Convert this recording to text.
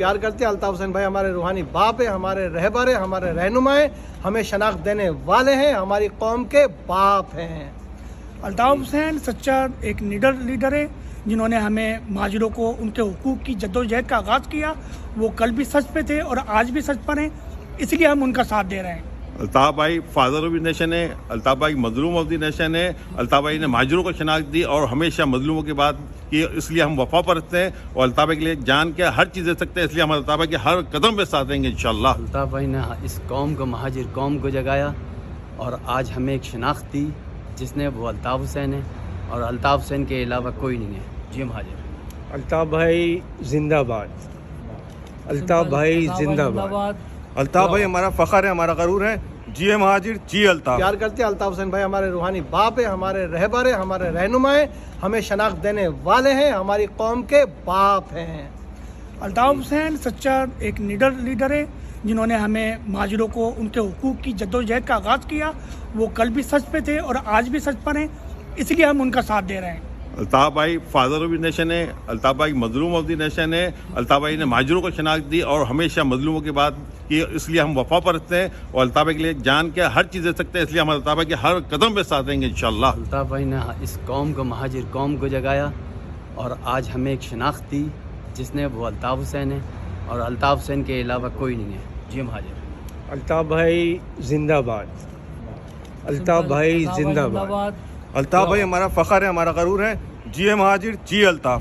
پیار کرتے ہیں. الطاف حسین بھائی ہمارے روحانی باپ ہیں, ہمارے رہبر ہیں, ہمارے رہنما ہیں, ہمیں شناخت دینے والے ہیں, ہماری قوم کے باپ ہیں. الطاف حسین سچا ایک لیڈر ہے جنہوں نے ہمیں مہاجروں کو ان کے حقوق کی جدوجہد کا آغاز کیا. وہ کل بھی سچ پہ تھے اور آج بھی سچ پر ہیں, اس لیے ہم ان کا ساتھ دے رہے ہیں. الطاف بھائی فادر آف دی نیشن ہے. الطاف بھائی مظلوم آف دی نیشن ہے. الطاف بھائی نے مہاجروں کو شناخت دی اور ہمیشہ مظلوموں کی بات کی, اس لیے ہم وفا پر رکھتے ہیں اور الطاف بھائی کے لیے جان کے ہر چیز دے سکتے ہیں, اس لیے ہم الطاف بھائی کے ہر قدم پہ ساتھ دیں گے انشاءاللہ. الطاف بھائی نے اس قوم کو, مہاجر قوم کو جگایا اور آج ہمیں ایک شناخت دی جس نے وہ الطاف حسین ہے, اور الطاف حسین کے علاوہ کوئی نہیں ہے. جی مہاجر. الطاف بھائی زندہ باد. الطاف بھائی زندہ باد. الطاف بھائی ہمارا فخر ہے, ہمارا غرور ہے. جی مہاجر, جی الطاف. پیار کرتے ہیں. الطاف حسین بھائی ہمارے روحانی باپ ہیں, ہمارے رہبر ہیں, ہمارے رہنما ہیں, ہمیں شناخت دینے والے ہیں, ہماری قوم کے باپ ہیں. الطاف حسین سچا ایک لیڈر ہے جنہوں نے ہمیں مہاجروں کو ان کے حقوق کی جدوجہد کا آغاز کیا. وہ کل بھی سچ پہ تھے اور آج بھی سچ پر ہیں, اس لیے ہم ان کا ساتھ دے رہے ہیں. الطاف بھائی فادر آف دی نیشن ہے. الطاف بھائی مظلوم آف دی نیشن ہے. الطاف بھائی نے مہاجروں کو شناخت دی اور ہمیشہ مظلوموں کی بات کی, اس لیے ہم وفا پر رکھتے ہیں اور الطاف بھائی کے لیے جان کے ہر چیز دے سکتے ہیں, اس لیے ہم الطاف بھائی کے ہر قدم پہ ساتھ دیں گے انشاءاللہ. الطاف بھائی نے اس قوم کو, مہاجر قوم کو جگایا اور آج ہمیں ایک شناخت دی جس نے وہ الطاف حسین ہے, اور الطاف حسین کے علاوہ کوئی نہیں ہے. جی مہاجر. الطاف بھائی زندہ باد. الطاف بھائی زندہ باد. الطاف بھائی ہمارا فخر ہے, ہمارا غرور ہے. جی مہاجر, جی الطاف.